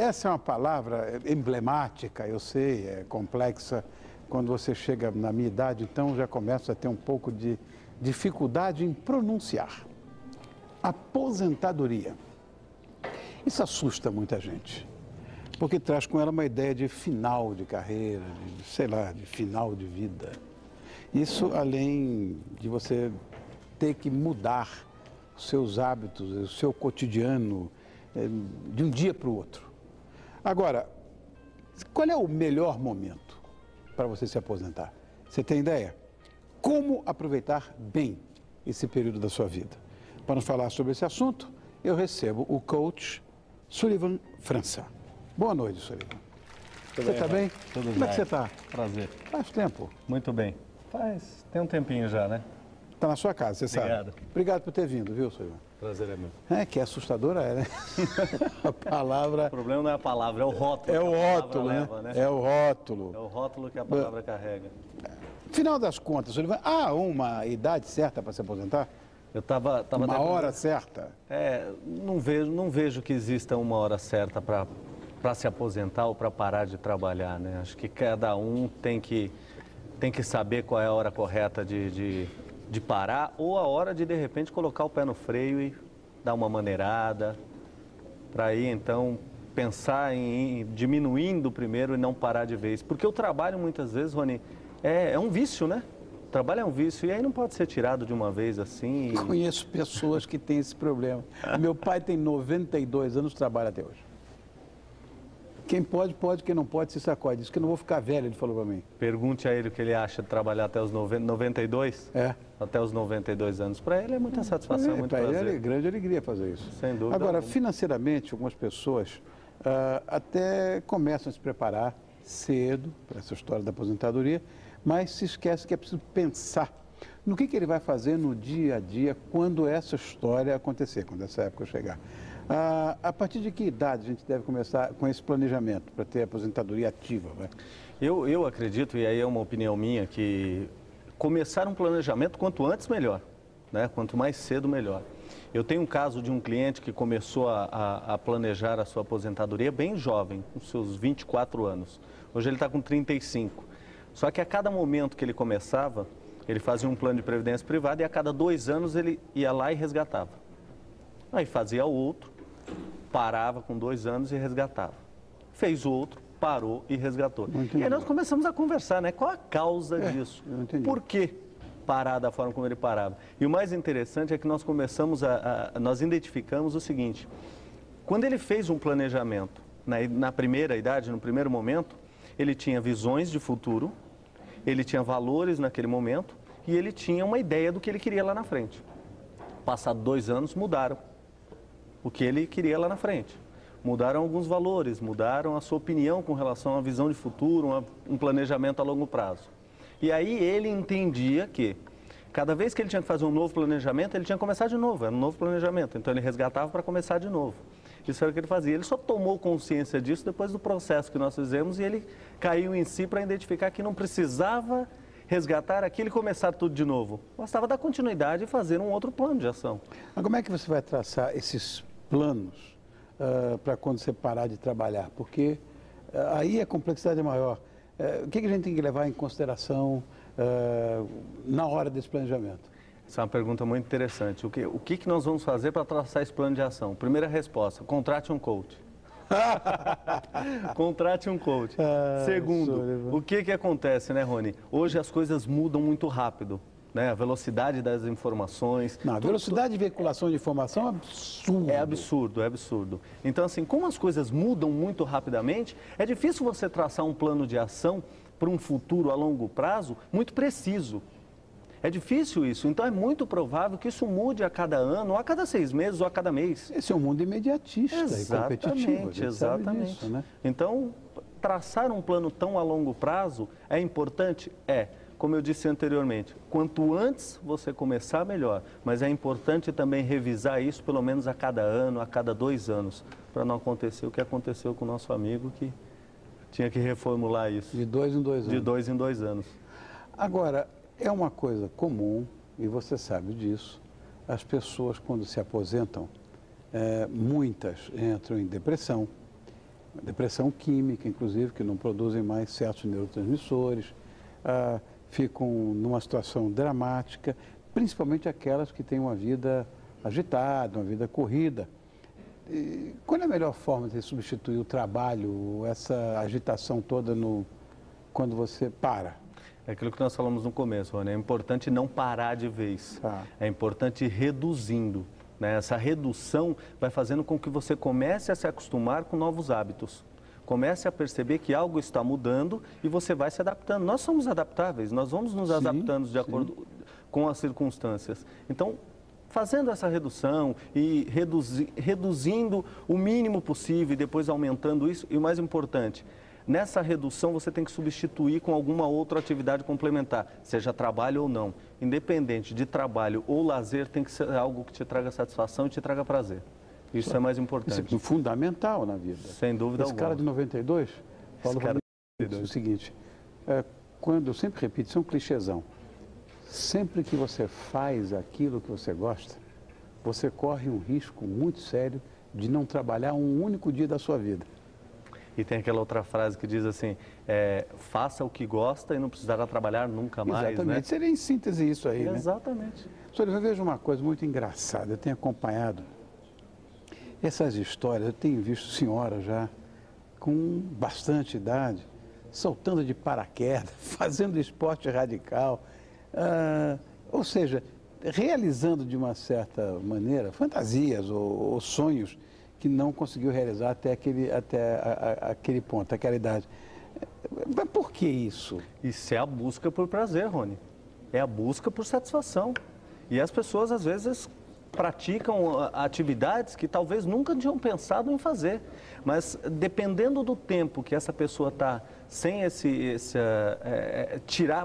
essa é uma palavra emblemática, eu sei, é complexa. Quando você chega na minha idade, então já começa a ter um pouco de dificuldade em pronunciar. Aposentadoria. Isso assusta muita gente, porque traz com ela uma ideia de final de carreira, de, sei lá, de final de vida. Isso além de você ter que mudar os seus hábitos, o seu cotidiano, de um dia para o outro. Agora, qual é o melhor momento para você se aposentar? Você tem ideia? Como aproveitar bem esse período da sua vida? Para nos falar sobre esse assunto, eu recebo o coach Sullivan França. Boa noite, Sullivan. Você está bem? Tudo Como é que você está? Prazer. Faz tempo. Muito bem. Tem um tempinho já, né? Está na sua casa, você Obrigado. sabe. Obrigado por ter vindo, viu, Sullivan? Prazer é meu. É, que assustadora é, né? A palavra... O problema não é a palavra, é o rótulo. É o que a rótulo, palavra né? leva, né? É o rótulo. É o rótulo que a palavra carrega. Final das contas, Sullivan, há uma idade certa para se aposentar? Eu tava Uma até hora certa? não vejo que exista uma hora certa para se aposentar ou para parar de trabalhar, né? Acho que cada um tem que saber qual é a hora correta de parar ou a hora de repente, colocar o pé no freio e dar uma maneirada, para aí, então, pensar em ir diminuindo primeiro e não parar de vez. Porque o trabalho, muitas vezes, Rony, é um vício, né? O trabalho é um vício e aí não pode ser tirado de uma vez assim. Conheço pessoas que têm esse problema. Meu pai tem 92 anos, trabalha até hoje. Quem pode, pode. Quem não pode, se sacode. Diz que eu não vou ficar velho, ele falou para mim. Pergunte a ele o que ele acha de trabalhar até os 92? É. Até os 92 anos. Para ele é muita satisfação, muito Para prazer. ele é grande alegria fazer isso. Sem dúvida Agora, alguma. financeiramente, algumas pessoas até começam a se preparar cedo para essa história da aposentadoria, mas se esquece que é preciso pensar no que ele vai fazer no dia a dia quando essa história acontecer, quando essa época chegar. A partir de que idade a gente deve começar com esse planejamento para ter aposentadoria ativa? Vai? Eu acredito, e aí é uma opinião minha, que começar um planejamento quanto antes melhor, né? Quanto mais cedo melhor. Eu tenho um caso de um cliente que começou a planejar a sua aposentadoria bem jovem, com seus 24 anos. Hoje ele está com 35. Só que a cada momento que ele começava, ele fazia um plano de previdência privada e a cada 2 anos ele ia lá e resgatava. Aí fazia outro, parava com 2 anos e resgatava. Fez outro, parou e resgatou. E aí nós começamos a conversar, né? Qual a causa disso? Por que parar da forma como ele parava? E o mais interessante é que nós começamos nós identificamos o seguinte: quando ele fez um planejamento na primeira idade, no primeiro momento, ele tinha visões de futuro, ele tinha valores naquele momento e ele tinha uma ideia do que ele queria lá na frente. Passados 2 anos, mudaram o que ele queria lá na frente. Mudaram alguns valores, mudaram a sua opinião com relação à visão de futuro, um planejamento a longo prazo. E aí ele entendia que cada vez que ele tinha que fazer um novo planejamento, ele tinha que começar de novo, era um novo planejamento. Então ele resgatava para começar de novo. Isso era o que ele fazia. Ele só tomou consciência disso depois do processo que nós fizemos e ele caiu em si para identificar que não precisava resgatar aquilo e começar tudo de novo. Bastava dar continuidade e fazer um outro plano de ação. Mas como é que você vai traçar esses planos para quando você parar de trabalhar? Porque aí a complexidade é maior. O que a gente tem que levar em consideração na hora desse planejamento? Essa é uma pergunta muito interessante. O que nós vamos fazer para traçar esse plano de ação? Primeira resposta, contrate um coach. Contrate um coach. Segundo, o que acontece, né, Rony? Hoje as coisas mudam muito rápido, né? A velocidade das informações... Não, a velocidade de veiculação de informação é absurda. É absurdo, é absurdo. Então, assim, como as coisas mudam muito rapidamente, é difícil você traçar um plano de ação para um futuro a longo prazo muito preciso. É difícil isso, então é muito provável que isso mude a cada ano, ou a cada 6 meses, ou a cada mês. Esse é um mundo imediatista e competitivo. Exatamente. Disso, né? Então, traçar um plano tão a longo prazo é importante? É. Como eu disse anteriormente, quanto antes você começar, melhor. Mas é importante também revisar isso pelo menos a cada ano, a cada 2 anos, para não acontecer o que aconteceu com o nosso amigo que tinha que reformular isso. De 2 em 2 anos. De 2 em 2 anos. Agora, é uma coisa comum, e você sabe disso, as pessoas quando se aposentam, muitas entram em depressão, depressão química, inclusive, que não produzem mais certos neurotransmissores, ficam numa situação dramática, principalmente aquelas que têm uma vida agitada, uma vida corrida. E qual é a melhor forma de substituir o trabalho, essa agitação toda quando você para? É aquilo que nós falamos no começo, Rony, é importante não parar de vez, é importante ir reduzindo. Né? Essa redução vai fazendo com que você comece a se acostumar com novos hábitos. Comece a perceber que algo está mudando e você vai se adaptando. Nós somos adaptáveis, nós vamos nos adaptando de acordo com as circunstâncias. Então, fazendo essa redução e reduzindo o mínimo possível e depois aumentando isso, e o mais importante, nessa redução você tem que substituir com alguma outra atividade complementar, seja trabalho ou não. Independente de trabalho ou lazer, tem que ser algo que te traga satisfação e te traga prazer. Isso é mais importante. Isso é fundamental na vida. Sem dúvida alguma. Esse cara de 92, Paulo cara o seguinte, quando eu sempre repito, isso é um clichêzão. Sempre que você faz aquilo que você gosta, você corre um risco muito sério de não trabalhar um único dia da sua vida. E tem aquela outra frase que diz assim, faça o que gosta e não precisará trabalhar nunca mais. Exatamente, né? Seria em síntese isso aí, né? Exatamente. Senhor, eu vejo uma coisa muito engraçada, eu tenho acompanhado essas histórias, eu tenho visto senhoras já com bastante idade, saltando de paraquedas, fazendo esporte radical, ou seja, realizando de uma certa maneira fantasias ou sonhos que não conseguiu realizar até aquele ponto, aquela idade. Mas por que isso? Isso é a busca por prazer, Rony. É a busca por satisfação. E as pessoas, às vezes, praticam atividades que talvez nunca tinham pensado em fazer. Mas, dependendo do tempo que essa pessoa está sem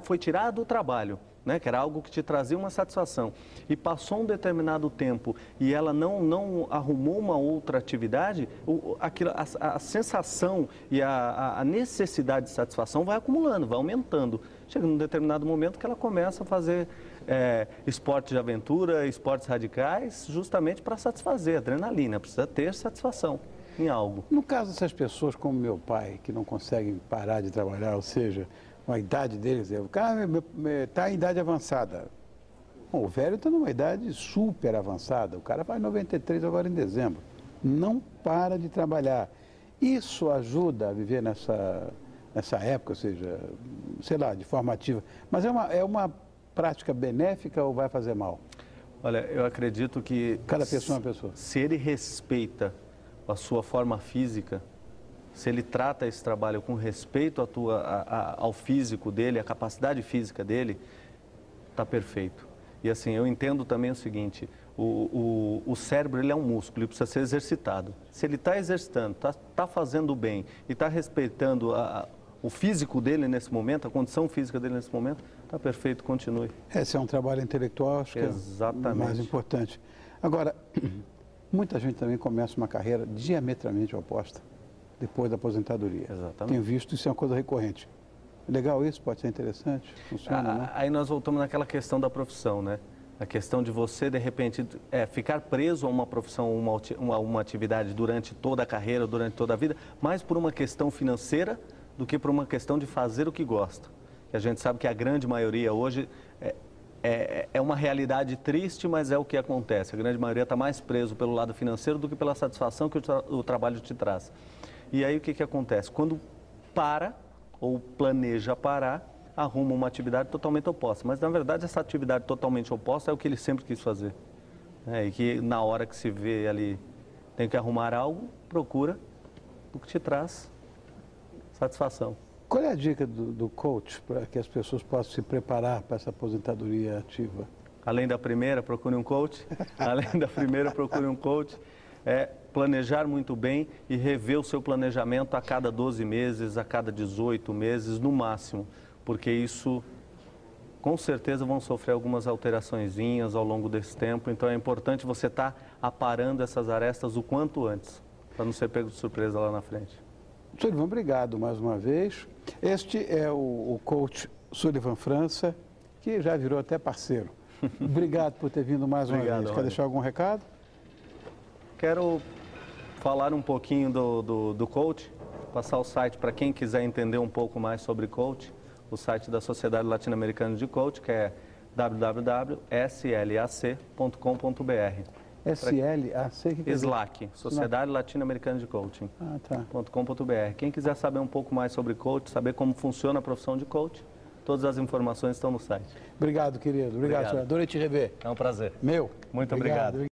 foi tirado do trabalho, né, que era algo que te trazia uma satisfação, e passou um determinado tempo e ela não arrumou uma outra atividade, a sensação e a necessidade de satisfação vai acumulando, vai aumentando. Chega num determinado momento que ela começa a fazer esporte de aventura, esportes radicais, justamente para satisfazer a adrenalina, precisa ter satisfação em algo. No caso dessas pessoas como meu pai, que não conseguem parar de trabalhar, ou seja, a idade deles, o cara está em idade avançada. Bom, o velho está numa idade super avançada, o cara faz 93 agora em dezembro. Não para de trabalhar. Isso ajuda a viver nessa época, ou seja, sei lá, de forma ativa. Mas é uma prática benéfica ou vai fazer mal? Olha, eu acredito que... Cada pessoa é uma pessoa. Se ele respeita a sua forma física, se ele trata esse trabalho com respeito ao físico dele, à capacidade física dele, está perfeito. E assim, eu entendo também o seguinte, o cérebro ele é um músculo, ele precisa ser exercitado. Se ele está exercitando, está fazendo bem e está respeitando o físico dele nesse momento, a condição física dele nesse momento, está perfeito, continue. Esse é um trabalho intelectual, acho que é o mais importante. Agora, muita gente também começa uma carreira diametralmente oposta depois da aposentadoria. Exatamente. Tenho visto, isso é uma coisa recorrente. Legal isso? Pode ser interessante? Funciona, né? Aí nós voltamos naquela questão da profissão, né? A questão de você, de repente, ficar preso a uma profissão, uma atividade durante toda a carreira, durante toda a vida, mais por uma questão financeira do que por uma questão de fazer o que gosta. Que a gente sabe que a grande maioria hoje é uma realidade triste, mas é o que acontece. A grande maioria está mais preso pelo lado financeiro do que pela satisfação que o trabalho te traz. E aí o que acontece? Quando para ou planeja parar, arruma uma atividade totalmente oposta. Mas, na verdade, essa atividade totalmente oposta é o que ele sempre quis fazer. E que, na hora que se vê ali, tem que arrumar algo, procura o que te traz satisfação. Qual é a dica do coach para que as pessoas possam se preparar para essa aposentadoria ativa? Além da primeira, procure um coach. Além da primeira, procure um coach. Planejar muito bem e rever o seu planejamento a cada 12 meses, a cada 18 meses, no máximo. Porque isso, com certeza, vão sofrer algumas alteraçõezinhas ao longo desse tempo. Então, é importante você estar aparando essas arestas o quanto antes, para não ser pego de surpresa lá na frente. Sullivan, obrigado mais uma vez. Este é o coach Sullivan França, que já virou até parceiro. Obrigado por ter vindo mais uma vez. Quer deixar algum recado? Quero falar um pouquinho do coach, passar o site para quem quiser entender um pouco mais sobre coach, o site da Sociedade Latino-Americana de Coach, que é www.slac.com.br. SLAC? Que SLAC, Sociedade Latino-Americana de Coaching. .com.br. Quem quiser saber um pouco mais sobre coach, saber como funciona a profissão de coach, todas as informações estão no site. Obrigado, querido. Obrigado, senhor. Adorei te rever. É um prazer. Meu. Muito obrigado.